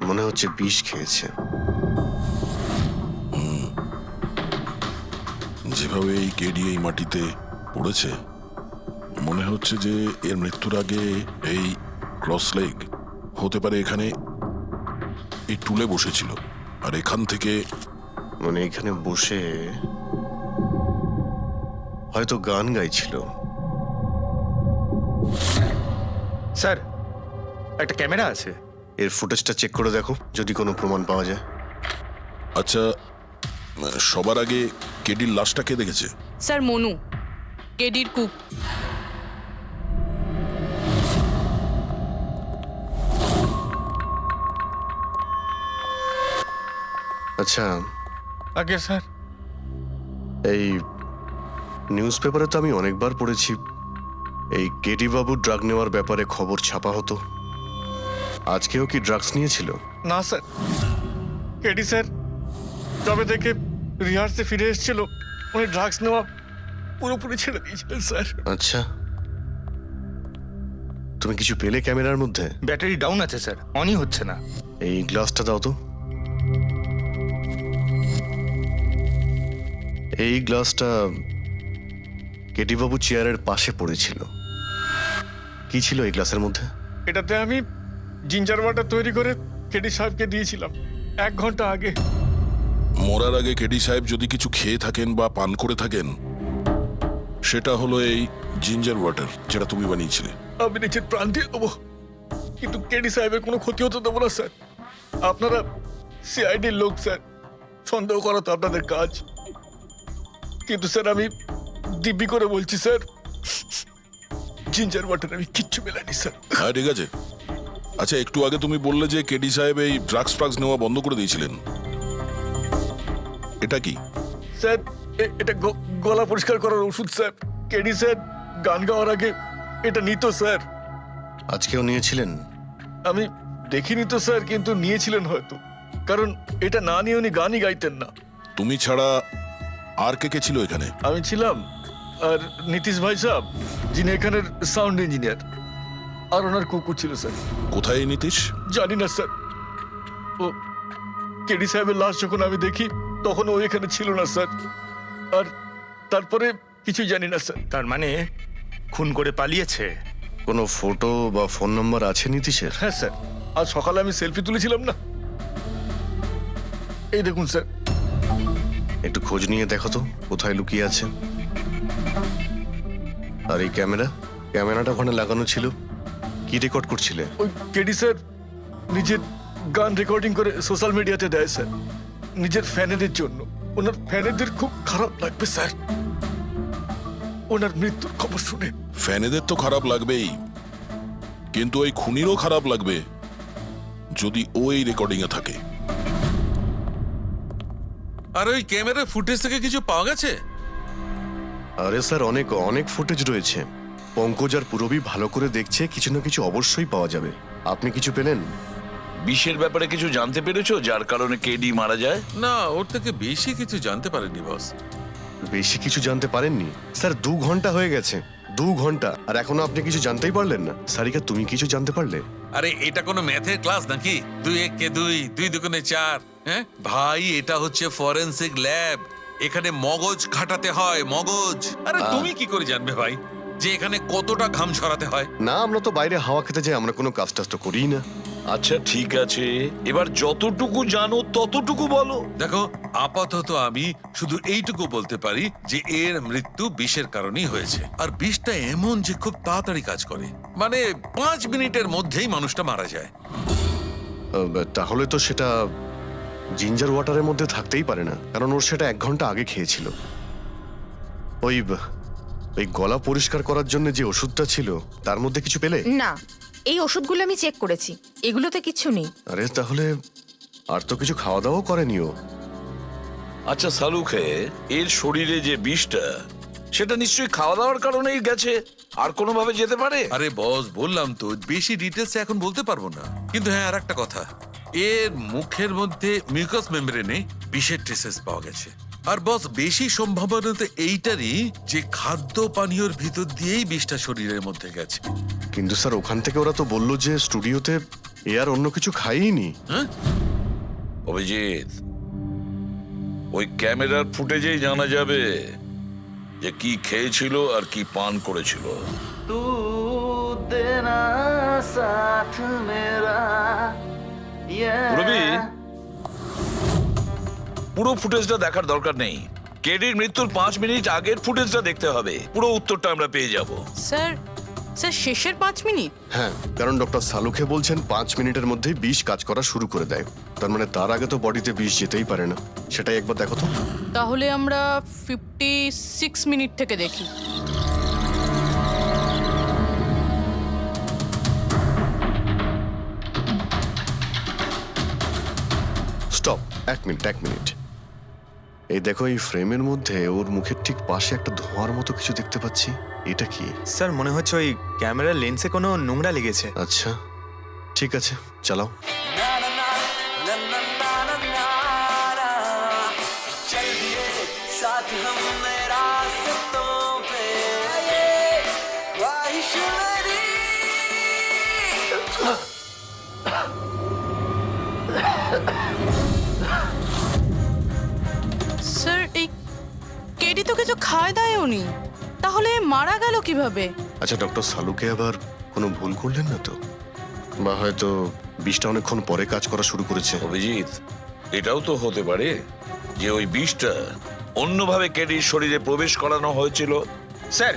মনে হচ্ছে বিষ খেয়েছে। যেভাবে এই কেডি এই মাটিতে পড়েছে, মনে হচ্ছে যে এর মৃত্যুর আগে এই ক্রস লেগ হতে পারে এখানে এই টুলে বসেছিল, আর এখান থেকে মানে এখানে বসে হয়তো গান গাইছিল। স্যার, একটা ক্যামেরা আছে। এর ফুটেজটা চেক করে দেখো, যদি কোনো প্রমাণ পাওয়া যায়। আচ্ছা, সবার আগে কেডির লাশটা কে দেখেছে? স্যার, মনু, কেডির কুক। আচ্ছা, আগে স্যার, এই নিউজ পেপারে তো আমি অনেকবার পড়েছি এই কেডি বাবু ড্রাগ নেওয়ার ব্যাপারে খবর ছাপা হতো। আজকেও কি ড্রাগস নিয়েছিল? না স্যার, কেডি স্যার তবে থেকে রিহার্সে ফিরে এসেছিল, উনি ড্রাগস নেওয়া পুরোপুরি ছেড়ে দিয়েছিলেন স্যার। আচ্ছা, তুমি কিছু পেলে ক্যামেরার মধ্যে? ব্যাটারি ডাউন আছে স্যার, অনই হচ্ছে না। এই গ্লাসটা দাও তো। এই গ্লাসটা কেডি বাবু চেয়ারের পাশে পড়েছিল। কি ছিল এই গ্লাসের মধ্যে? এটাতে আমি জিঞ্জার ওয়াটার তৈরি করে কেডি সাহেবকে দিয়েছিলাম 1 ঘন্টা আগে। মরার আগে কেডি সাহেব যদি কিছু খেয়ে থাকেন বা পান করে থাকেন, সেটা হলো এই জিঞ্জার ওয়াটার, যেটা তুমি বানিয়েছিলে। আমি নিজের প্রাণ দিয়ে দেবো, কিন্তু কেডি সাহেবের কোনো ক্ষতি হতে দেবো না স্যার। আপনারা সিআইডির লোক স্যার, সন্দেহ করা তো আপনাদের কাজ, কিন্তু স্যার আমি দিব্যি করে বলছি স্যার, জিঞ্জার ওয়াটার আমি কিচ্ছু মেলাইনি স্যার। হ্যাঁ, ঠিক আছে। আচ্ছা, একটু আগে তুমি বললে যে কেডি সাহেব এই ড্রাগস ফ্রাগস নেওয়া বন্ধ করে দিয়েছিলেন, এটা কি? স্যার এটা গলা পরিষ্কার করার ওষুধ স্যার। কেডি স্যার গান গাওয়ার আগে এটা নিত স্যার। আজকেও নিয়েছিলেন? আমি দেখিনি তো স্যার, কিন্তু নিয়েছিলেন হয়তো, কারণ এটা না নিয়ে উনি গানই গাইতেন না। তুমি ছাড়া আর কে কে ছিল এখানে? আমি ছিলাম, আর নীতিশ ভাই সাহেব, যিনি এখানের সাউন্ড ইঞ্জিনিয়ার, আর ওনার কুকুর ছিল স্যার। কোথায় এই নীতিশ? জানি না স্যার, ও কেডি সাহেবের লাশ যখন আমি দেখি তখন ও এখানে ছিল না স্যার, আর তারপরে কিছুই জানি না স্যার। তার মানে খুন করে পালিয়েছে? কোনো ফটো বা ফোন নাম্বার আছে নীতিশের? হ্যাঁ স্যার, আজ সকালে আমি সেলফি তুলেছিলাম না, এই দেখুন স্যার। একটু খোঁজ নিয়ে দেখো তো কোথায় লুকিয়ে আছে। আর এই ক্যামেরাটা ওখানে লাগানো ছিল, কি রেকর্ড করছিলে? ওই কেডি স্যার নিজের গান রেকর্ডিং করে সোশ্যাল মিডিয়াতে দেয় স্যার, নিজের ফ্যানেদের জন্য। ওনার ফ্যানেদের খুব খারাপ লাগবে স্যার ওনার মৃত্যুর খবর শুনে। ফ্যানেদের তো খারাপ লাগবেই, কিন্তু ওই খুনিরও খারাপ লাগবে যদি ও এই রেকর্ডিং এ থাকে। আর ওই ক্যামেরার ফুটেজ থেকে কিছু পাওয়া গেছে? আরে স্যার, অনেক অনেক ফুটেজ রয়েছে। পঙ্কজ আর পুরবী ভালো করে দেখছে, কিছু না কিছু অবশ্যই পাওয়া যাবে। আপনি কিছু পেলেন? বিষের ব্যাপারে কিছু জানতে পেরেছো যার কারণে কেডি মারা যায়? না, ওর থেকে বেশি কিছু জানতে পারেনি বস। বেশি কিছু জানতে পারেননি স্যার? 2 ঘন্টা হয়ে গেছে, 2 ঘন্টা, আর এখনো আপনি কিছু জানতেই পারলেন না। সারিকা, তুমি কিছু জানতে পারলে? আরে এটা কোনো ম্যাথের ক্লাস নাকি? 2 × 1 = 2, 2 × 2 = 4। হ্যাঁ ভাই, এটা হচ্ছে ফরেনসিক ল্যাব, এখানে মগজ খাটাতে হয়, মগজ। আরে তুমি কি করে জানবে ভাই যে এখানে কতটা ঘাম ছড়াতে হয়? না, আমরা তো বাইরে হাওয়া খেতে যাই, আমরা কোনো কাজ টাজ তো করিই না। আচ্ছা ঠিক আছে, এবার যতটুকু জানো ততটুকু বলো। দেখো, আপাতত আমি শুধু এইটুকু বলতে পারি যে এর মৃত্যু বিষের কারণেই হয়েছে। আর বিষটা এমন যে খুব তাড়াতাড়ি কাজ করে, মানে 5 মিনিটের মধ্যেই মানুষটা মারা যায়। তাহলে তো সেটা জিঞ্জার ওয়াটারের মধ্যে থাকতেই পারে না, কারণ ওর সেটা 1 ঘন্টা আগে খেয়েছিল। ওই গলা পরিষ্কার করার জন্য যে ওষুধটা ছিল তার মধ্যে কিছু পেলে? না, এই ওষুধগুলো আমি চেক করেছি, এগুলোতে কিচ্ছু নেই। আরে তাহলে আর তো কিছু খাওয়া দাওয়া করেনি ও। আচ্ছা সালুখে, এর শরীরে যে বিষটা, সেটা নিশ্চয়ই খাওয়া দাওয়ার কারণেই গেছে, আর কোনোভাবে যেতে পারে? আরে বস, বললাম তো বেশি ডিটেলস এখন বলতে পারবো না, কিন্তু হ্যাঁ আর একটা কথা, এর মুখের মধ্যে মিউকাস মেমব্রেনে বিষের ট্রেসেস পাওয়া গেছে। আর বস, বেশি সম্ভাবনা তো এইটারই যে খাদ্য পানীয়র ভিতর দিয়েই বিষটা শরীরের মধ্যে গেছে। কিন্তু স্যার, ওখান থেকে ওরা তো বললো যে স্টুডিওতে এ আর অন্য কিছু খাইনি। অভিজিৎ, ওই ক্যামেরার ফুটেজেই জানা যাবে যে কি খেয়েছিল আর কি পান করেছিল। রবি, পুরো ফুটেজটা দেখার দরকার নেই। কেডির মৃত্যুর 5 মিনিট আগের ফুটেজটা দেখতে হবে। পুরো উত্তরটা আমরা পেয়ে যাব। স্যার স্যার শেষের 5 মিনিট? হ্যাঁ, কারণ ডক্টর সালুখে বলছেন 5 মিনিটের মধ্যেই বিষ কাজ করা শুরু করে দেয়। তার মানে তার আগে তো বডিতে বিষ যেতেই পারে না। সেটাই একবার দেখো তো। তাহলে আমরা 56 মিনিট থেকে দেখি। Stop, 1 minute 1 minute. এই দেখো, এই ফ্রেমের মধ্যে ওর মুখের ঠিক পাশে একটা ধোঁয়ার মতো কিছু দেখতে পাচ্ছি। এটা কি? স্যার মনে হচ্ছে ওই ক্যামেরার লেন্সে কোনো নোংরা লেগেছে। আচ্ছা, ঠিক আছে, চালাও। স্যার এই কেডি তো কিছু খায় দায়ও নি, তাহলে মারা গেল কিভাবে? আচ্ছা, ডক্টর সালুকে আবার কোনো ভুল করলেন না তো? বা হয়তো বিষটা অনেকক্ষণ পরে কাজ করা শুরু করেছে। অভিজিৎ, এটাও তো হতে পারে যে ওই বিষটা অন্যভাবে কেডির শরীরে প্রবেশ করানো হয়েছিল। স্যার,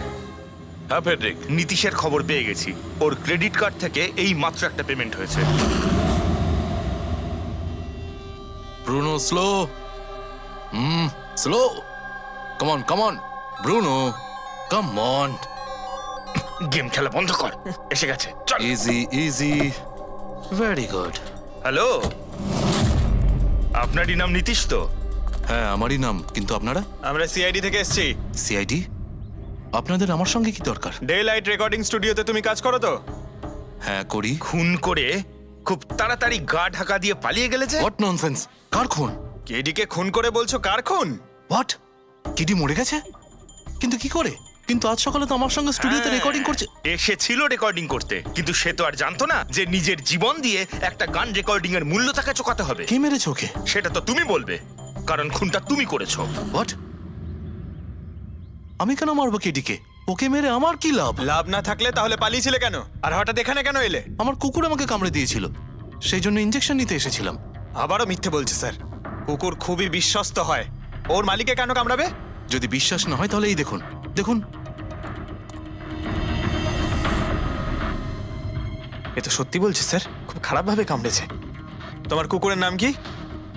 হ্যাঁ ফেডরিক, নীতিশের খবর পেয়ে গেছি। ওর ক্রেডিট কার্ড থেকে এই মাত্র একটা পেমেন্ট হয়েছে। Bruno, slow. Slow. Come on. Bruno, come on. Game খেলা বন্ধ কর, এসে গেছে, চল। Easy. Very good. হ্যালো, আপনারই নাম নীতিশ তো? হ্যাঁ, আমারই নাম, কিন্তু আপনারা? আমরা সিআইডি থেকে এসেছি। সিআইডি? আপনাদের আমার সঙ্গে কি দরকার? ডে লাইট রেকর্ডিং স্টুডিওতে তুমি কাজ করো তো? হ্যাঁ, করি। খুন করে খুব তাড়াতাড়ি গা ঢাকা দিয়ে পালিয়ে গেলে যে? What nonsense? কার খুন? কেডিকে খুন করে বলছো কার খুন? হোয়াট? কিডি মরে গেছে? কিন্তু কি করে? কিন্তু আজ সকালে তো আমার সঙ্গে স্টুডিওতে রেকর্ডিং করছে। এসেছিল রেকর্ডিং করতে, কিন্তু সে তো আর জানতো না যে নিজের জীবন দিয়ে একটা গান রেকর্ডিং এর মূল্য তাকে চোকাতে হবে। কে মেরেছে ওকে? সেটা তো তুমি বলবে, কারণ খুনটা তুমি করেছো। হোয়াট? আমি কেন মারবো কেডিকে? ওকে মেরে আমার কি লাভ? লাভ না থাকলে তাহলে পালিয়েছিলে কেন? আর হঠাৎ এখানে কেন এলে? আমার কুকুর আমাকে কামড়ে দিয়েছিল, সেই জন্য ইনজেকশন নিতে এসেছিলাম। আবারও মিথ্যে বলছে স্যার। কুকুর খুবই বিশ্বস্ত হয়, ওর মালিককে কেন কামড়াবে? যদি বিশ্বাস না হয় তাহলে এই দেখুন। এ তো সত্যি বলছে স্যার, খুব খারাপভাবে কামড়েছে। তোমার কুকুরের নাম কি?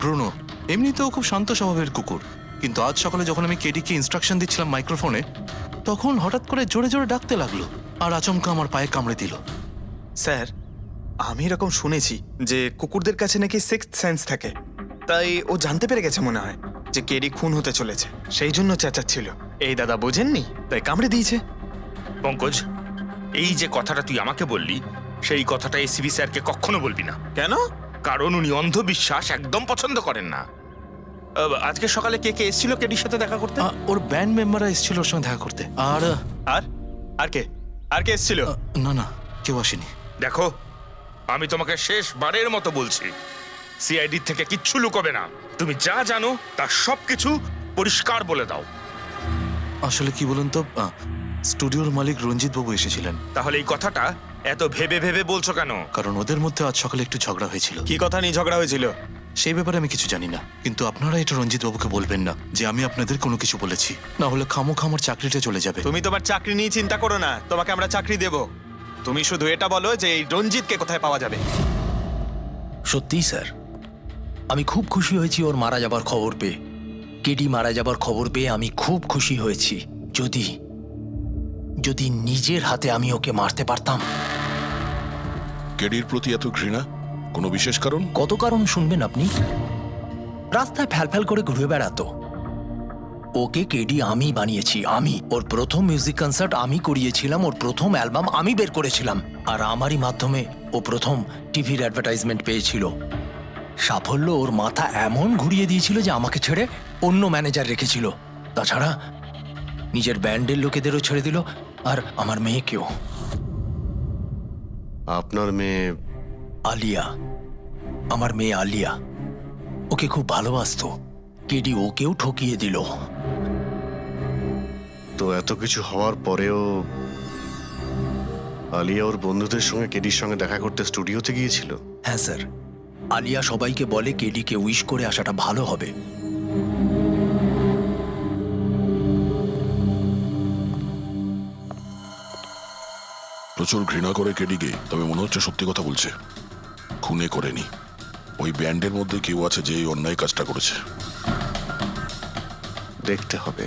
ব্রুনো। এমনিতেও খুব শান্ত স্বভাবের কুকুর, কিন্তু আজ সকালে যখন আমি কেডিকে ইনস্ট্রাকশন দিচ্ছিলাম মাইক্রোফোনে, তখন হঠাৎ করে জোরে জোরে ডাকতে লাগলো আর আচমকা আমার পায়ে কামড়ে দিল। স্যার, আমি এরকম শুনেছি যে কুকুরদের কাছে নাকি সিক্সথ সেন্স থাকে, তাই ও জানতে পেরে গেছে মনে হয় যে কেডি খুন হতে চলেছে, সেই জন্য চেঁচাচ্ছিল। এই দাদা বোঝেননি, তাই কামড়ে দিয়েছে। পঙ্কজ, এই যে কথাটা তুই আমাকে বললি, সেই কথাটা এসিবি স্যারকে কখনো বলবি না। কেন? কারণ উনি অন্ধবিশ্বাস একদম পছন্দ করেন না। আজকে সকালে কে কে এসেছিল কেডির সাথে দেখা করতে? ওর ব্যান্ড মেম্বাররা এসেছিল ওর সঙ্গে দেখা করতে। আর আর কে এসেছিল? না, কেউ আসেনি। দেখো, আমি তোমাকে শেষবারের মতো বলছি, সিআইডি থেকে কিচ্ছু লুকোবে না। তুমি যা জানো তার সবকিছু পরিষ্কার বলে দাও। আসলে কি বলুন তো, স্টুডিওর মালিক রঞ্জিত বাবু এসেছিলেন। তাহলে এই কথাটা এত ভেবে ভেবে বলছো কেন? কারণ ওদের মধ্যে আজ সকালে একটু ঝগড়া হয়েছিল। কি কথা নিয়ে ঝগড়া হয়েছিল? সেই ব্যাপারে আমি কিছু জানি না, কিন্তু আপনারা এটা রঞ্জিত বাবুকে বলবেন না যে আমি আপনাদের কোনো কিছু বলেছি, না হলে খামোখা আমার চাকরিটা চলে যাবে। তুমি তোমার চাকরি নিয়ে চিন্তা করো না, তোমাকে আমরা চাকরি দেব। তুমি শুধু এটা বলো যে এই রঞ্জিতকে কোথায় পাওয়া যাবে। সত্যিই স্যার, আমি খুব খুশি হয়েছি ওর মারা যাবার খবর পেয়ে। কেডি মারা যাবার খবর পেয়ে আমি খুব খুশি হয়েছি। যদি নিজের হাতে আমি ওকে মারতে পারতাম। কেডির প্রতি এত ঘৃণা, কোনো বিশেষ কারণ? কত কারণ শুনবেন আপনি? রাস্তায় ফ্যালফ্যাল করে ঘুরে বেড়াতো। ওকে কেডি আমি বানিয়েছি, আমি। ওর প্রথম মিউজিক কনসার্ট আমি করিয়েছিলাম, ওর প্রথম অ্যালবাম আমি বের করেছিলাম, আর আমারই মাধ্যমে ও প্রথম টিভির অ্যাডভার্টাইজমেন্ট পেয়েছিল। সাফল্য ওর মাথা এমন ঘুরিয়ে দিয়েছিল যে আমাকে ছেড়ে অন্য ম্যানেজার রেখেছিল। তাছাড়া নিজের ব্যান্ডের লোকেদেরও ছেড়ে দিল, আর আমার মেয়েকেও। আপনার মেয়ে আলিয়া, আমার মেয়ে আলিয়া, ওকে খুব ভালোবাসতো। কেডি ওকেও ঠকিয়ে দিল। তো এত কিছু হওয়ার পরেও আলিয়া ওর বন্ধুদের সঙ্গে কেডির সঙ্গে দেখা করতে স্টুডিওতে গিয়েছিল। হ্যাঁ স্যার, আলিয়া সবাইকে বলে কেডিকে উইশ করে আসাটা ভালো হবে। প্রচুর ঘৃণা করে কেডিকে, তবে মনে হচ্ছে সত্যি কথা বলছে। খুনে করেনি। ওই ব্যান্ডের মধ্যে কেউ আছে যে এই অন্যায় কাজটা করেছে। দেখতে হবে।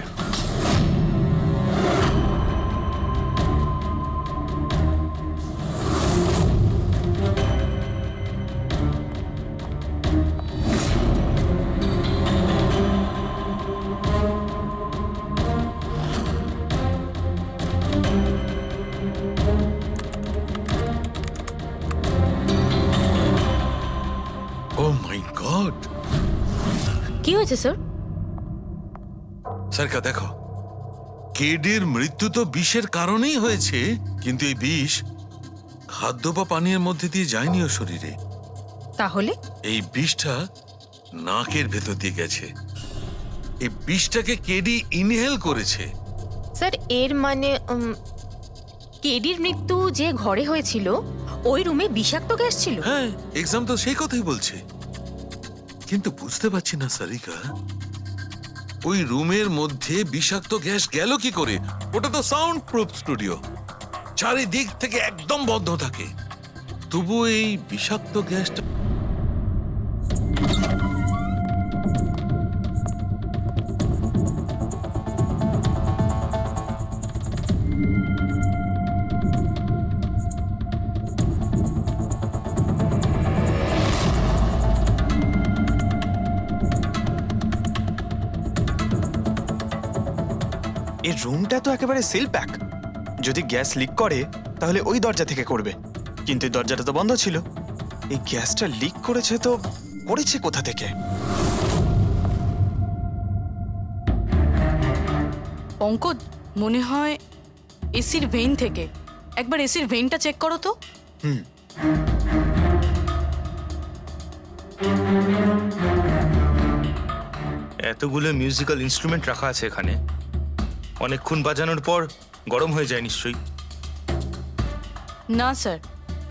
ও মাই গড! কি হয়েছে স্যার? সরকা দেখো, কেডির মৃত্যু তো বিষের কারণেই হয়েছে, কিন্তু এই বিষ খাদ্য বা পানীয়ের মধ্যে দিয়ে যায়নি ওর শরীরে। তাহলে এই বিষটা নাকের ভেতর দিয়ে গেছে। এই বিষটাকে কেডি ইনহেল করেছে। স্যার এর মানে কেডির মৃত্যু যে ঘরে হয়েছিল ওই রুমে বিষাক্ত গ্যাস ছিল? হ্যাঁ, এক্সাম তো সেই কথাই বলছে। কিন্তু বুঝতে পারছি না সারিকা, ওই রুমের মধ্যে বিষাক্ত গ্যাস গেল কি করে? ওটা তো সাউন্ড প্রুফ স্টুডিও, চারিদিক থেকে একদম বন্ধ থাকে। তবু এই বিষাক্ত গ্যাসটা এই রুমটা তো একেবারে সিল প্যাক। যদি গ্যাস লিক করে তাহলে ওই দরজা থেকে করবে, কিন্তু এই দরজাটা তো বন্ধ ছিল। এই গ্যাসটা লিক করেছে তো করেছে কোথা থেকে? পঙ্কজ, মনে হয় এসির ভেইন থেকে। একবার এসির ভেইনটা চেক করো তো। এতগুলো মিউজিক্যাল ইনস্ট্রুমেন্ট রাখা আছে এখানে, অনেকক্ষণ বাজানোর পর গরম হয়ে যায় নিশ্চয়ই। না স্যার,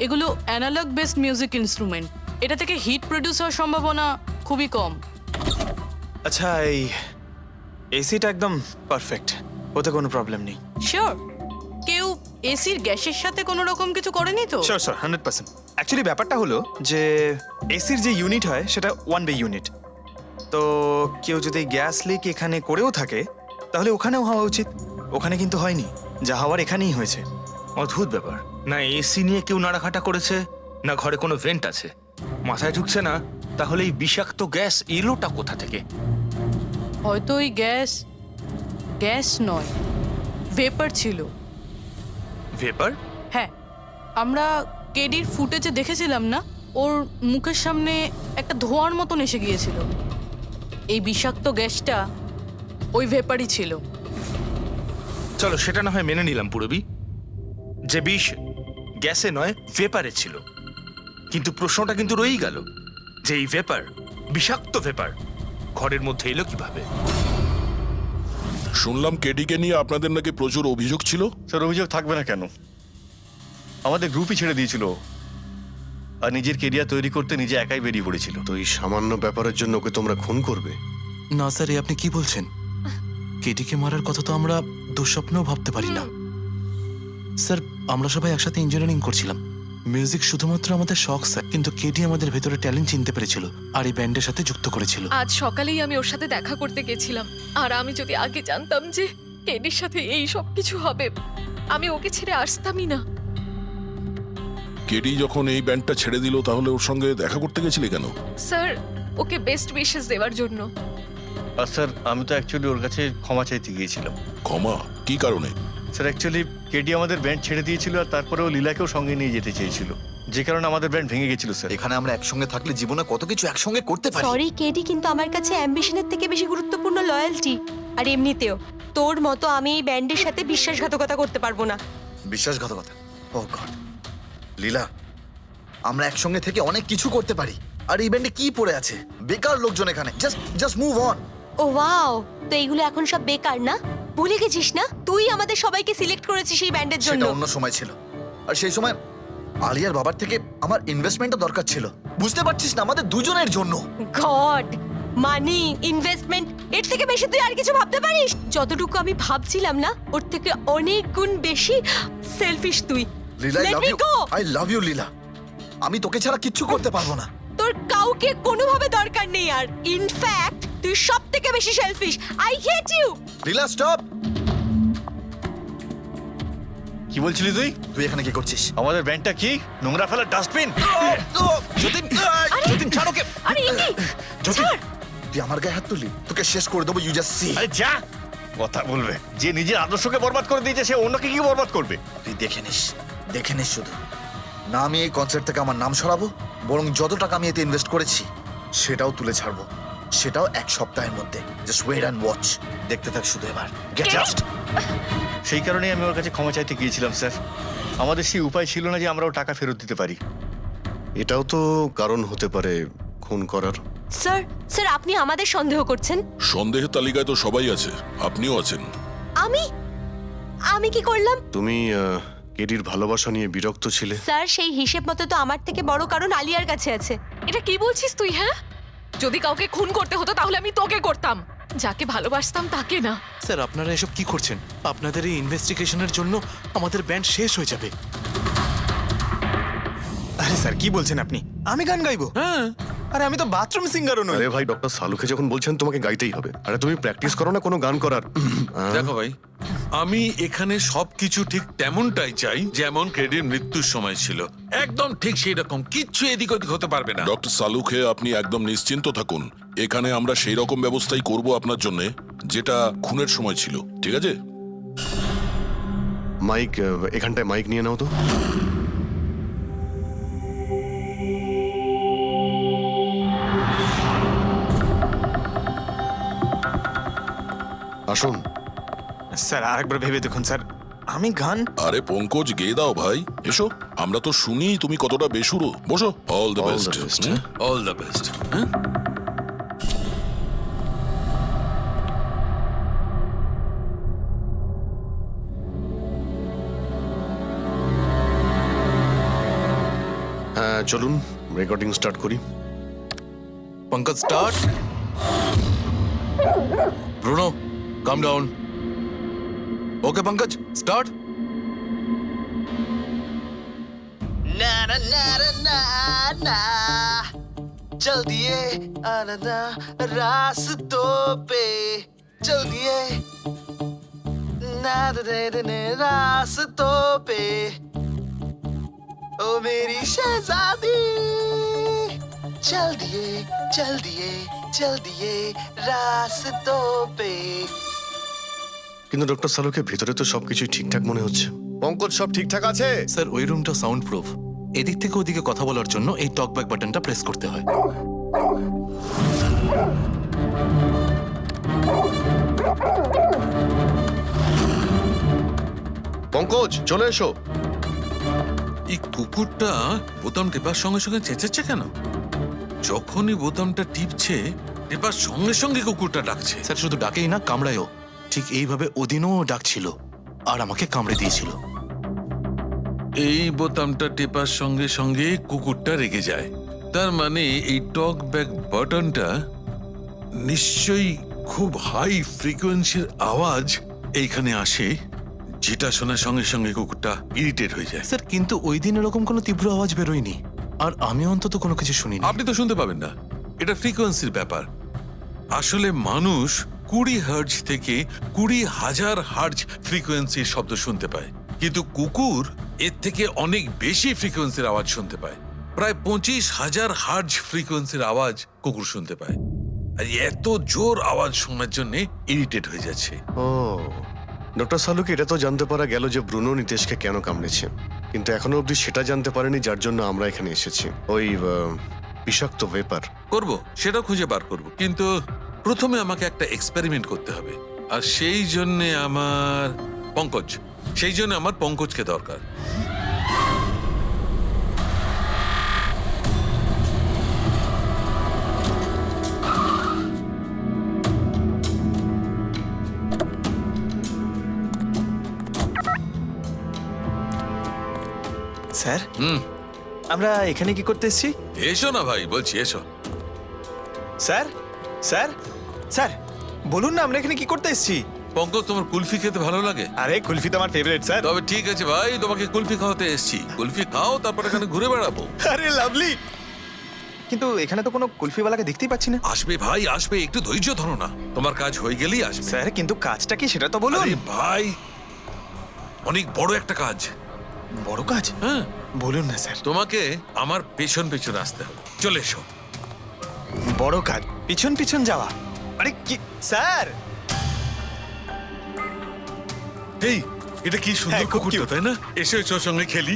এগুলো অ্যানালগ বেসড মিউজিক ইনস্ট্রুমেন্ট। এটা থেকে হিট প্রডিউস হওয়ার সম্ভাবনা খুবই কম। আচ্ছা, এই এসিটা একদম পারফেক্ট, ওতে কোনো প্রবলেম নেই। শিওর? কেউ এসির গ্যাসের সাথে কোনো রকম কিছু করেনি তো? Sure sir, 100%। অ্যাকচুয়ালি ব্যাপারটা হলো যে এসির যে ইউনিট হয় সেটা ওয়ান ওয়ে ইউনিট। তো কেউ যদি গ্যাস লিক এখানে করেও থাকে তাহলে ওখানেও হওয়া উচিত। ওখানে কিন্তু হয়নি, যা হওয়ার এখানেই হয়েছে। অদ্ভুত ব্যাপার, না এসি নিয়ে কেউ নাড়াঘাটা করেছে, না ঘরে কোনো ভেন্ট আছে। মাথায় ঢুকছে না তাহলে এই বিষাক্ত গ্যাস এলোটা কোথা থেকে? হয়তো ওই গ্যাস নয়, ভেপার ছিল। ভেপার? হ্যাঁ, আমরা কেডির ফুটেজে দেখেছিলাম না, ওর মুখের সামনে একটা ধোঁয়ার মতন এসে গিয়েছিল। এই বিষাক্ত গ্যাসটা ওই ভেপারই ছিল। চলো সেটা না হয় মেনে নিলাম পুরবি, যে বিষ গ্যাসে নয় ভেপারে ছিল। কিন্তু প্রশ্নটা কিন্তু রয়েই গেল যে এই ভেপার, বিষাক্ত ভেপার ঘরের মধ্যে এলো কিভাবে? শুনলাম কেডিকে নিয়ে আপনাদের নাকি প্রচুর অভিযোগ ছিল। স্যার অভিযোগ থাকবে না কেন? আমাদের গ্রুপই ছেড়ে দিয়েছিল, আর নিজের কেরিয়ার তৈরি করতে নিজে একাই বেরিয়ে পড়েছিল। তো এই সামান্য ব্যাপারের জন্য ওকে তোমরা খুন করবে? না স্যার, এ আপনি কি বলছেন? কেডিকে মারার কথা তো আমরা দুঃস্বপ্নেও ভাবতে পারি না। স্যার, আমরা সবাই একসাথে ইঞ্জিনিয়ারিং করছিলাম। মিউজিক শুধুমাত্র আমাদের শখ স্যার, কিন্তু কেডি আমাদের ভেতরে ট্যালেন্ট চিনতে পেরেছিল আর এই ব্যান্ডের সাথে যুক্ত করেছিল। আজ সকালেই আমি ওর সাথে দেখা করতে গেছিলাম, আর আমি যদি আগে জানতাম যে কেডির সাথে এই সব কিছু হবে, আমি ওকে ছেড়ে আসতামই না। কেডি যখন এই ব্যান্ডটা ছেড়ে দিল তাহলে ওর সঙ্গে দেখা করতে গেছিলে কেন? স্যার, ওকে বেস্ট উইশেস দেওয়ার জন্য। আর স্যার আমি তো অ্যাকচুয়ালি ওর কাছে ক্ষমা চাইতে গিয়েছিলাম। ক্ষমা? কি কারণে? স্যার অ্যাকচুয়ালি কেডি আমাদের ব্যান্ড ছেড়ে দিয়েছিল, আর তারপরে ও লীলাকেও সঙ্গে নিয়ে যেতে চেয়েছিল, যে কারণে আমাদের ব্যান্ড ভেঙে গেছিল স্যার। এখানে আমরা একসঙ্গে থাকলে জীবনে কত কিছু একসঙ্গে করতে পারি। সরি কেডি, কিন্তু আমার কাছে অ্যাম্বিশনের থেকে বেশি গুরুত্বপূর্ণ লয়্যালটি। আর এমনিতেও তোর মতো আমি এই ব্যান্ডের সাথে বিশ্বাসঘাতকতা করতে পারবো না। বিশ্বাসঘাতকতা? ও গড! লীলা, আমরা একসঙ্গে থেকে অনেক কিছু করতে পারি। আর এই ব্যান্ডে কি পড়ে আছে? বেকার লোকজন এখানে। Just move on. Oh wow, তো এইগুলো এখন সব বেকার না? ভুলে গেছিস না তুই আমাদের সবাইকে সিলেক্ট করেছিস এই ব্যান্ডের জন্য? সেটা অন্য সময় ছিল। আর সেই সময় আলিয়ার বাবার থেকে আমার ইনভেস্টমেন্টও দরকার ছিল। বুঝতে পারছিস না, আমাদের দুজনের জন্য। গড, মানি, ইনভেস্টমেন্ট, এর থেকে বেশি তুই আর কিছু ভাবতে পারিস? যতটুকু আমি ভাবছিলাম না, ওর থেকে অনেক গুণ বেশি সেলফিশ তুই। Leela, Let me go! I love you Leela. আমি তোকে ছাড়া কিচ্ছু করতে পারবো না। তোর কাউকে কোনোভাবে দরকার নেই আর। ইনফ্যাক্ট তুই সব থেকে বেশি selfish. I hate you. Leela stop. কি বলছিলি তুই? তুই এখানে কি করছিস? আমাদের ব্যান্ডটা কি নোংরা ফেলার ডাস্টবিন? যতীন, যতীন ছাড় ওকে। আরে এ কি? যতীন, তুই আমার গায়ে হাত তুললি, তোকে শেষ করে দেবো। You just see. আরে যা, কথা বলবে। যে নিজের আদর্শকে বরবাদ করে দিয়েছে সে অন্যকে কি বরবাদ করবে? তুই দেখে নিস শুধু। না আমি এই কনসার্ট থেকে আমার নাম সরাবো, বরং যত টাকা আমি এতে ইনভেস্ট করেছি সেটাও তুলে ছাড়বো। সেটাও 1 সপ্তাহের মধ্যে। Just wait and watch. দেখতে থাক শুধু এবার। Get just. সেই কারণেই আমি ওর কাছে ক্ষমা চাইতে গিয়েছিলাম স্যার। আমাদের সেই উপায় ছিল না যে আমরা ওর টাকা ফেরত দিতে পারি। এটাও তো কারণ হতে পারে খুন করার। স্যার আপনি আমাদের সন্দেহ করছেন? সন্দেহের তালিকায় তো সবাই আছে, আপনিও আছেন। আমি কি করলাম? তুমি কেডির ভালোবাসা নিয়ে বিরক্ত ছিলে। স্যার সেই হিসেব মতো তো আমার থেকে বড় কারণ আলিয়ার কাছে আছে। এটা কি বলছিস তুই? হ্যাঁ, যদি কাউকে খুন করতে হতো তাহলে আমি তোকে করতাম, যাকে ভালোবাসতাম তাকে না। স্যার আপনারা এসব কি করছেন? আপনাদের এই ইনভেস্টিগেশনের জন্য আমাদের ব্যান্ড শেষ হয়ে যাবে। আরে স্যার কি বলছেন আপনি? আমি গান গাইবো? হ্যাঁ, আরে আমি তো বাথরুম সিঙ্গারও নই। আরে ভাই, ডক্টর সালুকে যখন বলছেন তোমাকে গাইতেই হবে। আরে তুমি প্র্যাকটিস করো না কোনো গান করার? দেখো ভাই, আমি এখানে সবকিছু ঠিক তেমনটাই চাই যেমন ক্রেডির মৃত্যুর সময় ছিল। একদম ঠিক সেই রকম, কিচ্ছু এদিক ওদিক হতে পারবে না। ডক্টর সালুখে আপনি একদম নিশ্চিন্ত থাকুন। এখানে আমরা সেই রকম ব্যবস্থাই করব আপনার জন্য যেটা খুনের সময় ছিল, ঠিক আছে? মাইক, এখানটায় মাইক নিয়ে নাও তো। আসুন। স্যার আরেকবার ভেবে দেখুন স্যার, আমি গান। আরে পঙ্কজ, গেয়ে দাও ভাই, এসো। আমরা তো শুনি তুমি কতটা বেসুরো। বসো। All the All best. the best. All the best. হ্যাঁ চলুন রেকর্ডিং স্টার্ট করি। পঙ্কজ স্টার্ট। ব্রুনো কাম ডাউন। ওকে পঙ্কজ স্টার্ট। ना ना ना ना ना चल दिए आनंदा रास्तों पे चल दिए ना दे दे रास्तों पे ओ मेरी शहजादी चल दिए रास्तों पे। কিন্তু ডক্টর সালুকে ভিতরে তো সবকিছু ঠিকঠাক মনে হচ্ছে। পঙ্কজ সব ঠিকঠাক আছে? স্যার ওই রুমটা সাউন্ড প্রুফ। এদিক থেকে ওদিকে কথা বলার জন্য এই টক ব্যাক বাটনটা প্রেস করতে হয়। পঙ্কজ চলে এসো। এই কুকুরটা বোতাম টেপার সঙ্গে সঙ্গে চেঁচাচ্ছে কেন? যখনই বোতামটা টিপছে টেপার সঙ্গে সঙ্গে কুকুরটা ডাকছে। স্যার শুধু ডাকেই না, কামড়ায়ও। ঠিক এইভাবে ওদিনও ডাকছিল আর আমাকে কামড়ে দিয়েছিল। এই বোতামটা টেপার সঙ্গে সঙ্গে কুকুরটা রেগে যায়। তার মানে এই টক ব্যাক বাটনটা নিশ্চয়ই খুব হাই ফ্রিকোয়েন্সির আওয়াজ এইখানে আসে, যেটা শোনার সঙ্গে সঙ্গে কুকুরটা ইরিটেট হয়ে যায়। স্যার কিন্তু ওই দিন এরকম কোনো তীব্র আওয়াজ বেরোয়নি, আর আমি অন্তত কোনো কিছু শুনিনি। আপনি তো শুনতে পাবেন না, এটা ফ্রিকোয়েন্সির ব্যাপার। আসলে মানুষ 20 হার্জ থেকে 20,000 হার্জ ফ্রিকোয়েন্সির শব্দ শুনতে পায়, কিন্তু কুকুর এর থেকে অনেক বেশি ফ্রিকোয়েন্সির আওয়াজ শুনতে পায়। প্রায় 25,000 হার্জ ফ্রিকোয়েন্সির আওয়াজ কুকুর শুনতে পায়। আর এত জোর আওয়াজ শোনার জন্য ইরিটেট হয়ে যাচ্ছে। ও ডক্টর সালুকে এটা তো জানতে পারা গেল যে ব্রুনো নিতেশকে কেন কামড়েছে, কিন্তু এখনো অবধি সেটা জানতে পারেনি যার জন্য আমরা এখানে এসেছি। ওই বিষাক্ত ভেপার করব, সেটা খুঁজে বার করব, কিন্তু প্রথমে আমাকে একটা এক্সপেরিমেন্ট করতে হবে। আর সেই জন্য আমার পঙ্কজকে দরকার। স্যার হুম আমরা এখানে কি করতে এসেছি? এসো না ভাই, বলছি এসো। স্যার স্যার স্যার বলুন না আমরা এখানে কি করতে এসেছি? পঙ্কজ, তোমার কুলফি খেতে ভালো লাগে? আরে কুলফি তো আমার ফেভারিট স্যার। তবে ঠিক আছে ভাই, তোমাকে কুলফি খাওয়াতে এসেছি। কুলফি খাও, তারপর এখানে ঘুরে বেড়াবো। আরে লাভলি, কিন্তু এখানে তো কোনো কুলফিওয়ালাকে দেখতেই পাচ্ছি না। আসবে ভাই, আসবে, একটু ধৈর্য ধরো না, তোমার কাজ হয়ে গেলেই আসবে। স্যার কিন্তু কাজটা কি সেটা তো বলুন। আরে ভাই, অনেক বড় একটা কাজ। বড় কাজ? হ্যাঁ, বলুন না স্যার। তোমাকে আমার পেছন পেছন আসতে হবে। চলে এসো। বড় কাজ, পিছন পিছন যাওয়া? আরে কি স্যার! এই, এটা কি সুন্দর হ্যাঁ, খুব কুকুরটা, cute। তাই না? এসো এসো, ওর সঙ্গে খেলি।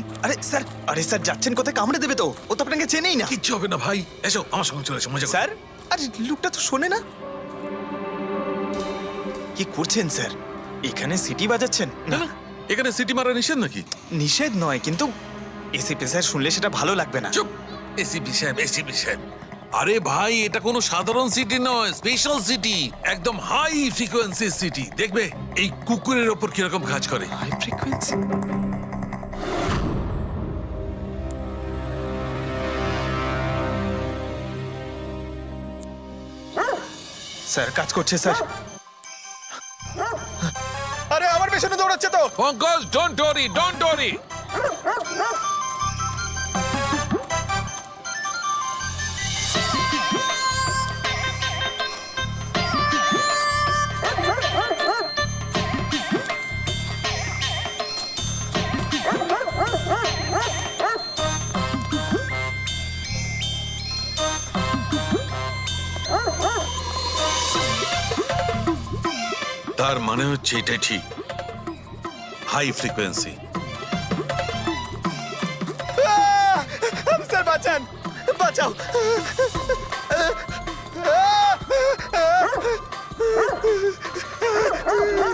আরে স্যার যাচ্ছেন কোথায়? কামড়ে দেবে তো, ও তো আপনাকে চেনেই না। কিচ্ছু হবে না ভাই, এসো আমার সঙ্গে, চলে এসো, মজা করো। স্যার আরে লোকটা তো শোনে না। কি করছেন স্যার? এখানে সিটি বাজাচ্ছেন? না না, এখানে সিটি মারা নিষেধ নাকি? নিষেধ নয়, কিন্তু এসিপি স্যার শুনলে সেটা ভালো লাগবে না। চুপ, এসিপি সাহেব, এসিপি সাহেব। আরে ভাই, এটা কোনো সাধারণ সিটি নয়, স্পেশাল সিটি, একদম হাই ফ্রিকোয়েন্সি সিটি। দেখবে এই কুকুরের ওপর কিরকম কাজ করে। High frequency? স্যার কাজ করছে স্যার। আরে আমার পেছনে দৌড়াচ্ছে তো। Pankaj, don't worry, don't worry. তার মানে হচ্ছে এটা ঠিক, হাই ফ্রিকোয়েন্সি। স্যার বাঁচান, বাঁচাও।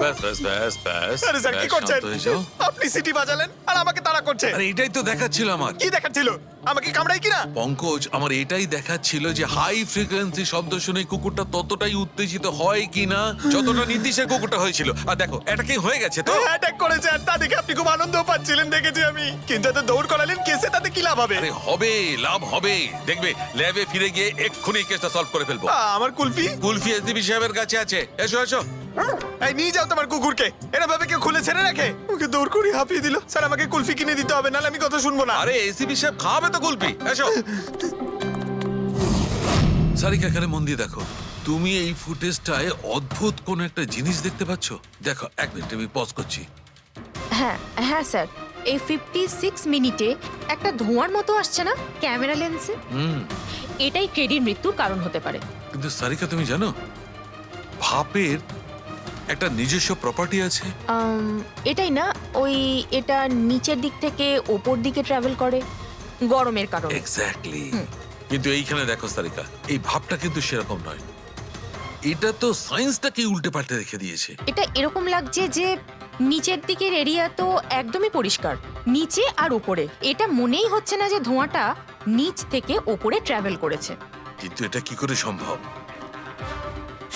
ব্যাস ব্যাস ব্যাস ব্যাস। আরে স্যার কি ব্যাস, করছেন? শান্ত হয়ে যাও। আপনি সিটি বাজালেন আর আমাকে তাড়া করছে। আরে এটাই তো দেখাচ্ছিল আমার। কি দেখাচ্ছিল? আমাকে কামড়াই কিনা? পঙ্কজ, আমার এটাই দেখাচ্ছিল যে হাই ফ্রিকোয়েন্সি শব্দ শুনে কুকুরটা ততটাই উত্তেজিত হয় কিনা যতটা নীতিশের কুকুরটা হয়েছিল। আর দেখো, এটা কি হয়ে গেছে তো। অ্যাটাক করেছে আর তা দেখে আপনি খুব আনন্দ পাচ্ছিলেন দেখেছি আমি। কিন্তু এত দৌড় করালেন কেসে, তাতে কি লাভ হবে? আরে হবে, লাভ হবে। দেখবে ল্যাবে ফিরে গিয়ে এক্ষুনি কেসটা সলভ করে ফেলবো। আমার কুলফি? কুলফি এসডিপি সাহেবের কাছে আছে। এসো এসো। এই নিয়ে যাও তোমার কুকুরকে। এরা ভাবে কেউ খুলে ছেড়ে রাখে? ওকে দৌড় করে হাঁপিয়ে দিল। স্যার আমাকে কুলফি কিনে দিতে হবে, নাহলে আমি কথা শুনবো না। আরে এসিপি সাহেব খাওয়াবে তো কুলফি। এসো। সারিকা, এখানে মন দিয়ে দেখো। তুমি এই ফুটেজটায় অদ্ভুত কোন একটা জিনিস দেখতে পাচ্ছ? দেখো, এক মিনিট, আমি পজ করছি। হ্যাঁ হ্যাঁ স্যার, এই 56 মিনিটে একটা ধোঁয়ার মতো আসছে না ক্যামেরা লেন্সে? এটাই কেডির মৃত্যুর কারণ হতে পারে। কিন্তু সারিকা, তুমি জানো ভাপের একটা নিজস্ব প্রপার্টি আছে? এটাই না, ওই এটা নিচের দিক থেকে ওপর দিকে ট্রাভেল করে গরমের কারণে। এক্স্যাক্টলি। কিন্তু এইখানে দেখো সারিকা, এই ভাবটা কিন্তু সেরকম নয়। এটা তো সায়েন্সটাকে উল্টে পাল্টে রেখে দিয়েছে। এটা এরকম লাগছে যে নিচের দিকের এরিয়া তো একদমই পরিষ্কার, নিচে আর উপরে এটা মনেই হচ্ছে না যে ধোঁয়াটা নিচ থেকে ওপরে ট্রাভেল করেছে। কিন্তু এটা কি করে সম্ভব?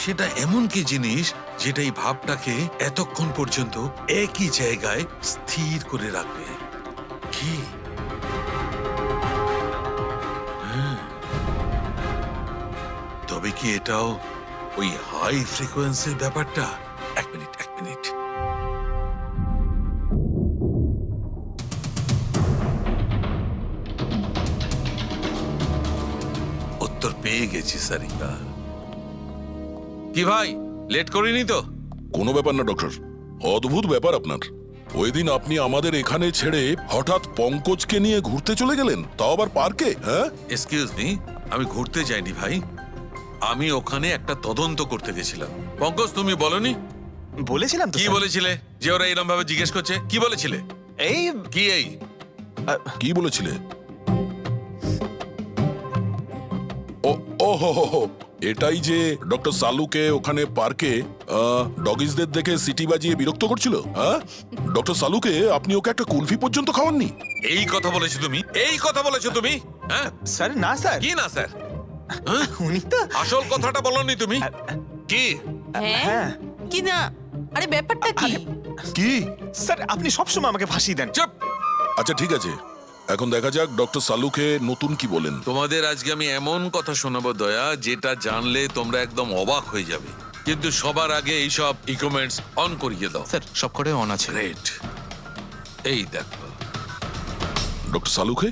সেটা এমন কি জিনিস যেটা এই ভাবটাকে এতক্ষণ পর্যন্ত একই জায়গায় স্থির করে রাখবে? কি? তবে কি এটাও ওই হাই ফ্রিকোয়েন্সির ব্যাপারটা? এক মিনিট, এক মিনিট। উত্তর পেয়ে গেছি সারিকা। কি ভাই, লেট করিনি তো? কোনো ব্যাপার না ডক্টর, অদ্ভুত ব্যাপার আপনার। ওই দিন আপনি আমাদের এখানে ছেড়ে হঠাৎ পঙ্কজকে নিয়ে ঘুরতে চলে গেলেন, তাও আবার পার্কে। হ্যাঁ, এক্সকিউজ মি, আমি ঘুরতে যাইনি ভাই, আমি ওখানে একটা তদন্ত করতে গেছিলাম। পঙ্কজ, তুমি বলনি? বলেছিলাম তো কি স্যার। বলেছিলে যে ওরা এরকম ভাবে জিজ্ঞেস করছে? কি বলেছিলে? এই কি এই? কি বলেছিলে? ও হো হো হো, এটাই যে ডক্টর সালুকে ওখানে পার্কে ডগিসদের দেখে সিটি বাজিয়ে বিরক্ত করছিল। হ্যাঁ, ডক্টর সালুকে আপনি ওকে একটা কুলফি পর্যন্ত খাওয়াননি? এই কথা বলেছো তুমি? এই কথা বলেছো তুমি? হ্যাঁ স্যার, না স্যার। কি না স্যার? উনি তো আসল কথাটা বলনি তুমি। কি? হ্যাঁ কি না? আরে ব্যাপারটা কি? কি? স্যার, আপনি সবসময় আমাকে ফাঁসিয়ে দেন। চুপ। আচ্ছা ঠিক আছে, এখন দেখা যাক ডক্টর সালুকে নতুন কি বলেন। তোমাদের আজকে আমি এমন কথা শোনাবো দয়া, যেটা জানলে তোমরা একদম অবাক হয়ে যাবে। কিন্তু সবার আগে এইসব ইকুইপমেন্টস অন করিয়ে দাও। স্যার সব কটাই অন আছে। গ্রেট। এই দেখো, ডক্টর সালুকে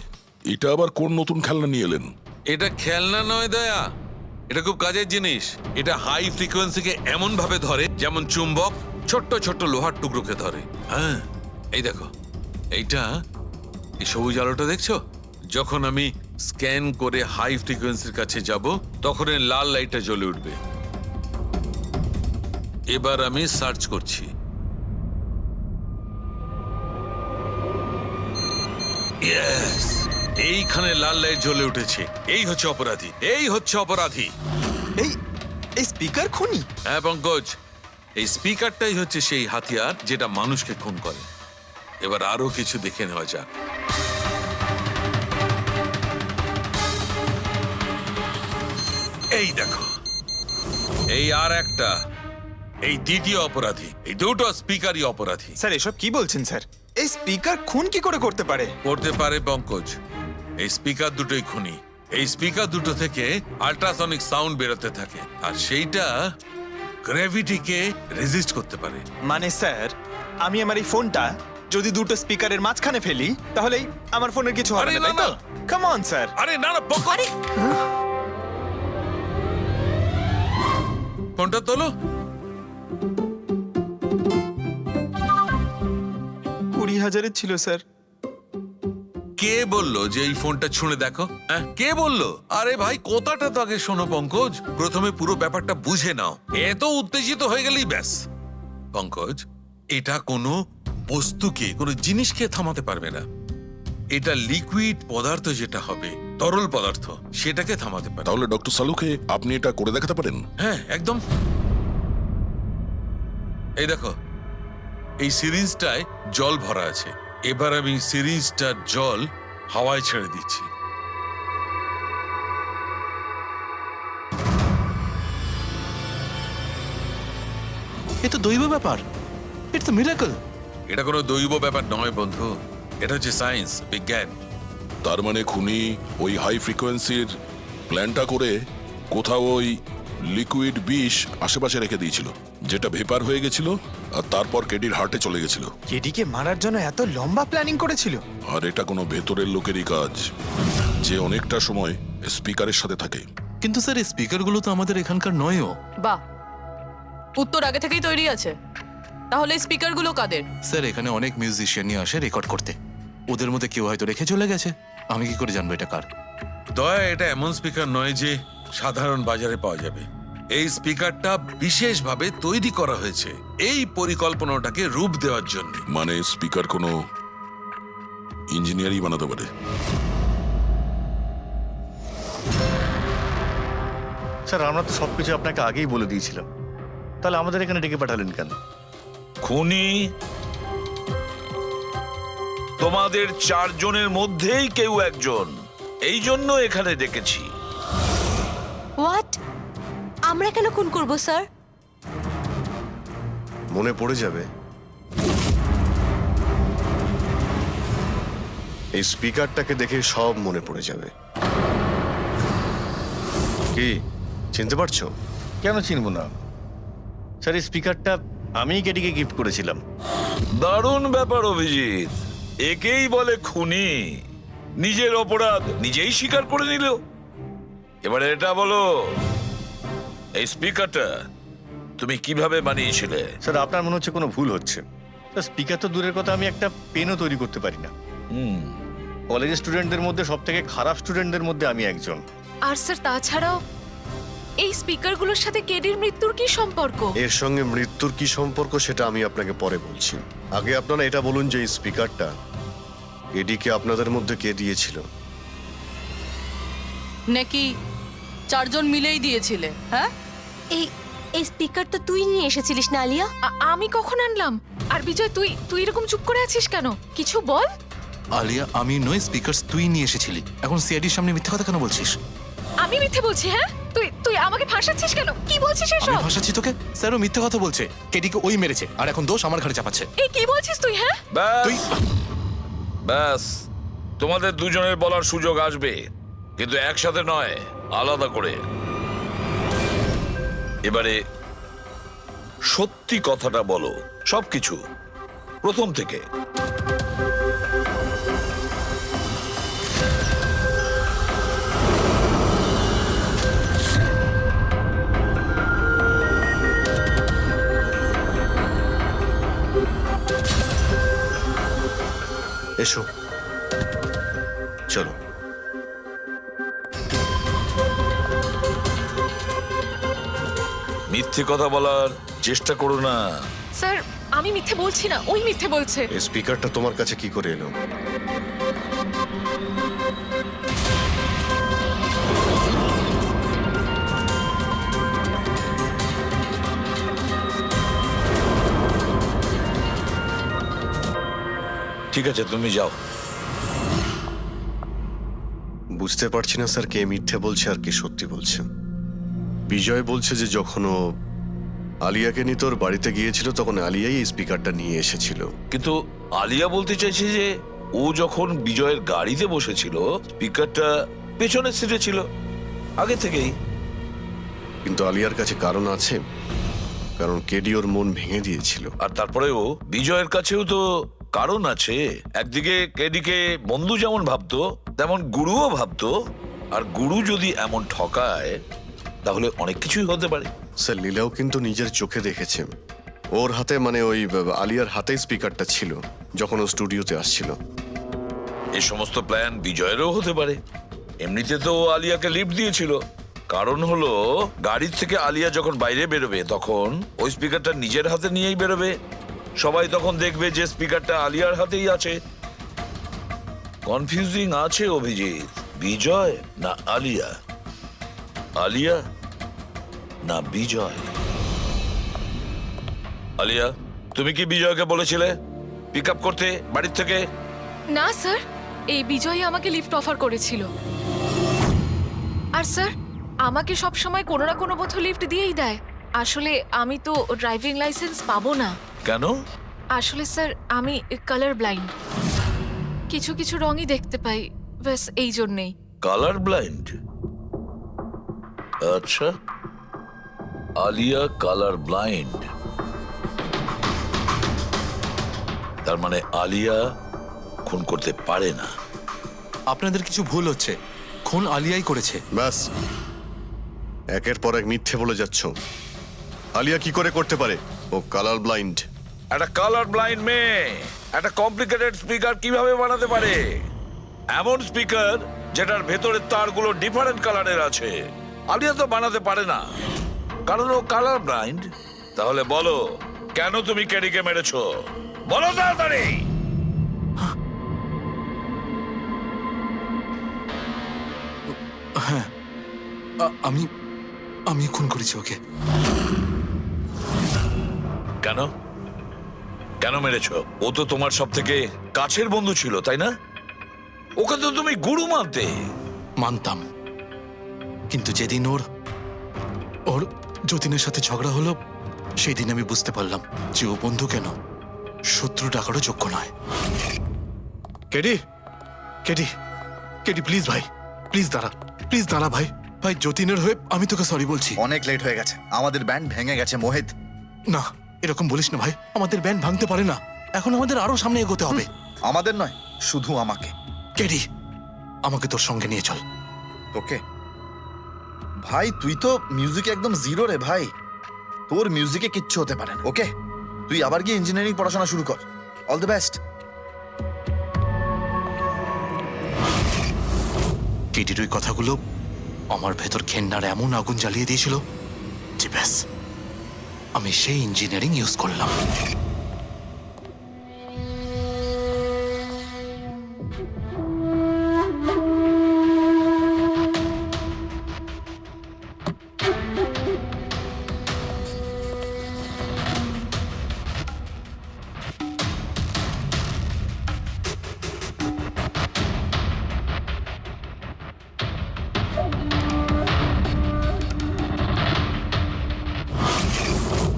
এটা আবার কোন নতুন খেলনা নিয়ে এলেন? এটা খেলনা নয় দয়া, এটা খুব কাজের জিনিস। এটা হাই ফ্রিকোয়েন্সিকে এমন ভাবে ধরে যেমন চুম্বক ছোট্ট ছোট্ট লোহার টুকরোকে ধরে। হ্যাঁ, এই দেখো, এইটা, এই সবুজ আলোটা দেখছো? যখন আমি স্ক্যান করে হাই ফ্রিকোয়েন্সির কাছে যাব, তখন এই লাল লাইটটা জ্বলে উঠবে। এবার আমি সার্চ করছি। ইয়েস, এইখানে লাল লাইট জ্বলে উঠেছে। এই হচ্ছে অপরাধী, এই হচ্ছে অপরাধী। এই স্পিকার খুনি? হ্যাঁ পঙ্কজ, এই স্পিকারটাই হচ্ছে সেই হাতিয়ার যেটা মানুষকে খুন করে। এবার আরো কিছু দেখে নেওয়া যাক। এই দেখো, এই আর একটা, এই দ্বিতীয় অপরাধী। এই দুটো স্পিকারই অপরাধী। স্যার এসব কি বলছেন স্যার? এই স্পিকার খুন কি করে করতে পারে? করতে পারে পঙ্কজ, এই স্পিকার দুটোই খুনি। এই স্পিকার দুটো থেকে আল্ট্রাসনিক সাউন্ড বেরোতে থাকে, আর সেইটা গ্র্যাভিটিকে রেজিস্ট করতে পারে। মানে স্যার, আমি আমার এই ফোনটা যদি দুটো স্পিকারের মাঝখানে ফেলি, তাহলেই আমার ফোনের কিছু হবে আরে না, তাই না, তো? Come on sir. আরে না না পঙ্কজ, ফোনটা তোলো। 20,000-এর ছিল স্যার। কে বললো যে এই ফোনটা ছুঁড়ে দেখো? হ্যাঁ, কে বললো? আরে ভাই, কথাটা তো আগে শোনো পঙ্কজ, প্রথমে পুরো ব্যাপারটা বুঝে নাও। এত উত্তেজিত হয়ে গেলেই ব্যাস। পঙ্কজ, এটা কোনো বস্তুকে, কোনো জিনিসকে থামাতে পারবে না। এটা লিকুইড পদার্থ যেটা হবে, তরল পদার্থ, সেটাকে থামাতে পারে। তাহলে ডক্টর সালুকে আপনি এটা করে দেখাতে পারেন? হ্যাঁ, একদম। এই দেখো, এই সিরিঞ্জটায় জল ভরা আছে। এবার আমি সিরিঞ্জটার জল হাওয়ায় ছেড়ে দিচ্ছি। এ তো দৈব ব্যাপার। It's a miracle. এটা কোনো দৈব ব্যাপার নয় বন্ধু, এটা হচ্ছে সায়েন্স, বিজ্ঞান। তার মানে খুনি ওই হাই ফ্রিকোয়েন্সির প্ল্যানটা করে কোথাও ওই লিকুইড বিষ আশেপাশে রেখে দিয়েছিল, যেটা ভেপার হয়ে গেছিল, আর তারপর কেডির হার্টে চলে গেছিল। কেডিকে মারার জন্য এত লম্বা প্ল্যানিং করেছিল? আর এটা কোনো ভেতরের লোকেরই কাজ, যে অনেকটা সময় স্পিকারের সাথে থাকে। কিন্তু স্যার এই স্পিকারগুলো তো আমাদের এখানকার নয়ও। বাহ, উত্তর আগে থেকেই তৈরি আছে। তাহলে স্পিকারগুলো কাদের? স্যার এখানে অনেক মিউজিশিয়ানই আসে রেকর্ড করতে, ওদের মধ্যে কেউ হয়তো রেখে চলে গেছে। আমি কি করে জানবো এটা কার? দয়া, এটা এমন স্পিকার নয় যে সাধারণ বাজারে পাওয়া যাবে। এই স্পিকারটা বিশেষভাবে তৈরি করা হয়েছে এই পরিকল্পনাটাকে রূপ দেওয়ার জন্য। মানে স্পিকার কোনো ইঞ্জিনিয়ারই বানাতে পারে? স্যার, আমরা তো সবকিছু আপনাকে আগেই বলে দিয়েছিলাম, তাহলে আমাদের এখানে ডেকে পাঠালেন কেন? খুনি তোমাদের চারজনের মধ্যেই কেউ একজন, এই জন্য এখানে ডেকেছি। হোয়াট? আমরা কেন খুন করব স্যার? মনে পড়ে যাবে, এই স্পিকারটাকে দেখে সব মনে পড়ে যাবে। কি চিনতে পারছো? কেন চিনব না স্যার, এই স্পিকারটা আমিই কেডিকে গিফট করেছিলাম। দারুণ ব্যাপার অভিজিৎ, একেই বলে খুনি। নিজের অপরাধ নিজেই স্বীকার করে নিল। এবারে এটা বলো, এই স্পিকারটা তুমি কিভাবে বানিয়েছিলে? স্যার, আপনার মনে হচ্ছে কোনো ভুল হচ্ছে। স্যার, স্পিকার তো দূরের কথা, আমি একটা পেনও তৈরি করতে পারি না। কলেজের স্টুডেন্টদের মধ্যে সব থেকে খারাপ স্টুডেন্টদের মধ্যে আমি একজন। আর স্যার, তাছাড়াও এই স্পিকারগুলোর সাথে কেডির মৃত্যুর কি সম্পর্ক? এর সঙ্গে মৃত্যুর কি সম্পর্ক সেটা আমি আপনাকে পরে বলছি। আগে আপনারা এটা বলুন যে এই স্পিকারটা এডিকে আপনাদের মধ্যে কে দিয়েছিল? নাকি চারজন মিলেই দিয়েছিলে? হ্যাঁ, এই স্পিকার তো তুই নিয়ে এসেছিলিস না আলিয়া? আমি কখন আনলাম? আর বিজয়, তুই এরকম চুপ করে আছিস কেন? কিছু বল। আলিয়া, আমি নয়, স্পিকার তুই নিয়ে এসেছিলি। এখন সিআইডির সামনে মিথ্যা কথা কেন বলছিস? আমি মিথ্যে বলছি? হ্যাঁ, তুই আমাকে ফাঁসাচ্ছিস কেন? কি বলছিস আমি এসব? ভাষাচ্ছি তোকে? স্যারও মিথ্যা কথা বলছে। কেডিকে ওই মেরেছে, আর এখন দোষ আমার ঘাড়ে চাপাচ্ছে। এই কি বলছিস তুই? হ্যাঁ, ব্যাস তুই ব্যাস, তোমাদের দুজনের বলার সুযোগ আসবে, কিন্তু একসাথে নয়, আলাদা করে। এবারে সত্যি কথাটা বলো, সবকিছু প্রথম থেকে। এসো, চলো। মিথ্যে কথা বলার চেষ্টা করো না। স্যার আমি মিথ্যে বলছি না, ওই মিথ্যে বলছে। এই স্পিকারটা তোমার কাছে কি করে এলো? ঠিক আছে, তুমি যাও। বুঝতে পারছি না স্যার, কে মিথ্যে বলছে আর কে সত্যি বলছে। বিজয় বলছে যে যখন ও আলিয়াকে নিয়ে তোর বাড়িতে গিয়েছিল তখন আলিয়াই এই স্পিকারটা নিয়ে এসেছিল। কিন্তু আলিয়া বলতে চাইছে যে ও যখন বিজয়ের গাড়িতে বসেছিল স্পিকারটা পেছনের সিটে ছিল আগে থেকেই। কিন্তু আলিয়ার কাছে কারণ আছে, কারণ কেডি ওর মন ভেঙে দিয়েছিল। আর তারপরেও বিজয়ের কাছেও তো কারণ আছে। একদিকে কেডিকে বন্ধু যেমন ভাবতো তেমন গুরুও ভাবতো, আর গুরু যদি এমন ঠকায় তাহলে অনেক কিছুই হতে পারে। স্যার, লীলাও কিন্তু নিজের চোখে দেখেছে ওর হাতে, মানে ওই আলিয়ার হাতে স্পিকারটা ছিল যখন ও স্টুডিওতে আসছিল। এই সমস্ত প্ল্যান বিজয়েরও হতে পারে। এমনিতে তো ও আলিয়াকে লিফট দিয়েছিল, কারণ হলো গাড়ির থেকে আলিয়া যখন বাইরে বেরোবে তখন ওই স্পিকারটা নিজের হাতে নিয়েই বেরোবে। সবাই তখন দেখবে যে স্পিকারটা আলিয়ার হাতেই আছে। কনফিউজিং আছে অভিজিৎ। বিজয় না আলিয়া, আলিয়া না বিজয়। আলিয়া, তুমি কি বিজয়কে বলেছিলে পিক আপ করতে বাড়ির থেকে? না স্যার, এই বিজয়ই আমাকে লিফট অফার করেছিল। আর স্যার আমাকে সব সময় কোনো না কোনো পথে লিফট দিয়েই দেয়। আসলে আমি তো ড্রাইভিং লাইসেন্স পাবো না। কেন? আসলে স্যার আমি কালার ব্লাইন্ড, কিছু কিছু রঙই দেখতে পাই, ব্যাস এই জন্যেই। Colour blind? আচ্ছা, আলিয়া কালার ব্লাইন্ড। তার মানে আলিয়া খুন করতে পারে না। আপনাদের কিছু ভুল হচ্ছে, খুন আলিয়াই করেছে। ব্যাস, একের পর এক মিথ্যে বলে যাচ্ছ। আলিয়া কি করে করতে পারে? ও কালার ব্লাইন্ড। একটা কালার ব্লাইন্ড মেয়ে একটা কমপ্লিকেটেড স্পিকার কিভাবে বানাতে পারে? এমন স্পিকার যেটার ভেতরের তারগুলো ডিফারেন্ট কালারের আছে। আলিয়া তো বানাতে পারে না, কারণ ও কালার ব্লাইন্ড। তাহলে বলো, কেন তুমি কেডিকে মেরেছো? বলো তাড়াতাড়ি। হ্যাঁ, আমি আমি খুন করেছি ওকে। কেন কেন মেরেছো? ও তো তোমার সব থেকে কাছের বন্ধু ছিল, তাই না? ওকে তো তুমি গুরু মানতে। মানতাম, কিন্তু যেদিন ওর ওর যতীনের সাথে ঝগড়া হলো সেই দিন আমি বুঝতে পারলাম যে ও বন্ধু কেন শত্রু ডাকারও যোগ্য নয়। কেডি, কেডি, কেডি প্লিজ ভাই, প্লিজ দাঁড়া, প্লিজ দাঁড়া ভাই। ভাই যতীনের হয়ে আমি তোকে সরি বলছি। অনেক লেট হয়ে গেছে, আমাদের ব্যান্ড ভেঙে গেছে মোহিত। না, এরকম বলিস না ভাই, আমাদের ব্যান্ড ভাঙতে পারে না। এখন আমাদের আরো সামনে এগোতে হবে। আমাদের নয়, শুধু আমাকে। কেডি, আমাকে তোর সঙ্গে নিয়ে চল। তোকে? ভাই তুই তো মিউজিকে একদম জিরো রে ভাই, তোর মিউজিকে কিচ্ছু হতে পারে না। ওকে, তুই আবার গিয়ে ইঞ্জিনিয়ারিং পড়াশোনা শুরু কর। All the best. কেডির ওই কথাগুলো আমার ভেতর ঘেন্নার এমন আগুন জ্বালিয়ে দিয়েছিল যে ব্যাস, আমি সেই ইঞ্জিনিয়ারিং ইউজ করলাম।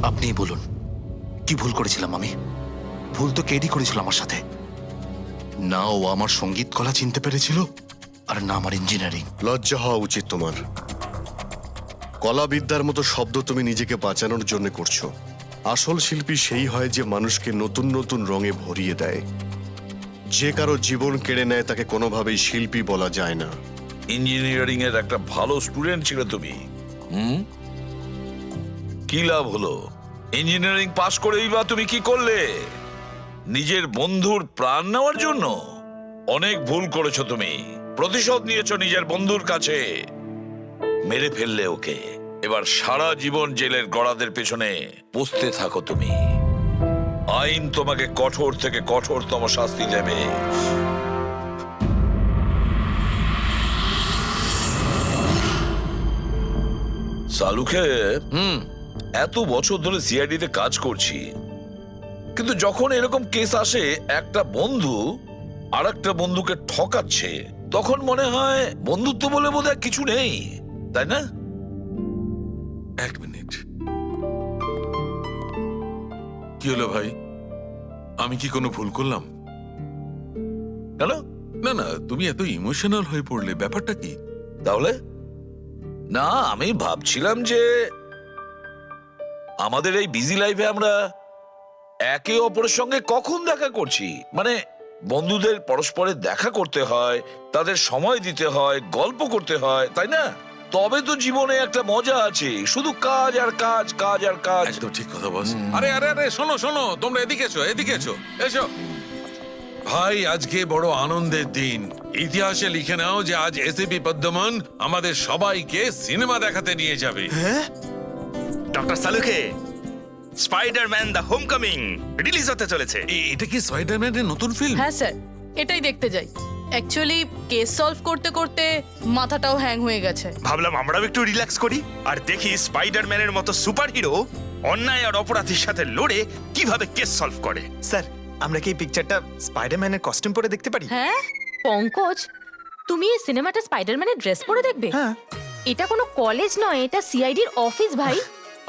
আপনিই বলুন, কি ভুল করেছিলাম আমি? ভুল তো কেডি করেছিল আমার সাথে। না ও আমার সঙ্গীত কলা চিনতে পেরেছিল, আর না আমার ইঞ্জিনিয়ারিং। লজ্জা হওয়া উচিত তোমার। কলাবিদ্যার মতো শব্দ তুমি নিজেকে বাঁচানোর জন্য করছো। আসল শিল্পী সেই হয় যে মানুষকে নতুন নতুন রঙে ভরিয়ে দেয়। যে কারো জীবন কেড়ে নেয় তাকে কোনোভাবেই শিল্পী বলা যায় না। ইঞ্জিনিয়ারিং এর একটা ভালো স্টুডেন্ট ছিল তুমি। কি লাভ হলো? ইঞ্জিনিয়ারিং পাশ করেই বা তুমি কি করলে? নিজের বন্ধুর প্রাণ নেওয়ার জন্য? অনেক ভুল করেছো তুমি। প্রতিশোধ নিয়েছো নিজের বন্ধুর কাছে, মেরে ফেললে ওকে। এবার সারা জীবন জেলের গড়াদের পেছনে পুষতে থাকো তুমি। আইন তোমাকে কঠোর থেকে কঠোরতম শাস্তি দেবে। সালুকে এত বছর ধরে সিআইডি তে কাজ করছি, কিন্তু যখন এরকম কেস আসে একটা বন্ধু আর একটা বন্ধুকে ঠকাচ্ছে, তখন মনে হয় বন্ধুত্ব বলে বোধহয় কিছু নেই, তাই না? এক মিনিট, কি হলো ভাই? আমি কি কোনো ভুল করলাম? কেন? না না, তুমি এত ইমোশনাল হয়ে পড়লে, ব্যাপারটা কি? তাহলে না, আমি ভাবছিলাম যে আমাদের এই বিজি লাইফে আমরা একে অপরের সঙ্গে কখন দেখা করছি। মানে বন্ধুদের পরস্পরের দেখা করতে হয়, তাদের সময় দিতে হয়, গল্প করতে হয়, তাই না? তবে তো জীবনে একটা মজা আছে। শুধু কাজ আর কাজ, কাজ আর কাজ। একদম ঠিক কথা বস। আরে আরে আরে, শোনো শোনো, তোমরা এদিকে এসো, এদিকে এসো, এসো। ভাই, আজকে বড় আনন্দের দিন। ইতিহাসে লিখে নাও যে আজ এসিপি পদ্মমন আমাদের সবাইকে সিনেমা দেখাতে নিয়ে যাবে। ডক্টর সালুকে, স্পাইডারম্যান দ্য হোমকামিং রিলিজ হতে চলেছে। এটা কি স্পাইডারম্যানের নতুন ফিল্ম? হ্যাঁ স্যার, এটাই দেখতে যাই। অ্যাকচুয়ালি কেস সলভ করতে করতে মাথাটাও হ্যাং হয়ে গেছে। ভাবলাম আমরাও একটু রিল্যাক্স করি আর দেখি স্পাইডারম্যানের মতো সুপারহিরো অন্যায় আর অপরাধীর সাথে লড়ে কিভাবে কেস সলভ করে। স্যার, আমরা কি এই পিকচারটা স্পাইডারম্যানের কস্টিউম পরে দেখতে পারি? হ্যাঁ পঙ্কজ, তুমি এই সিনেমাটা স্পাইডারম্যানের ড্রেস পরে দেখবে? হ্যাঁ। এটা কোনো কলেজ নয়, এটা সিআইডির অফিস ভাই।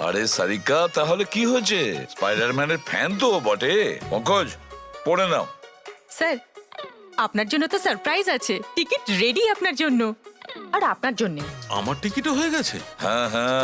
আরে সারিকা, তাহলে কি হয়েছে? স্পাইডারম্যানের ফ্যান তো বটে। পঙ্কজ, পড়ে নাও। স্যার, আপনার জন্য তো সারপ্রাইজ আছে। টিকিট রেডি আপনার জন্য আর আপনার জন্য। আমার টিকিটও হয়ে গেছে? হ্যাঁ হ্যাঁ।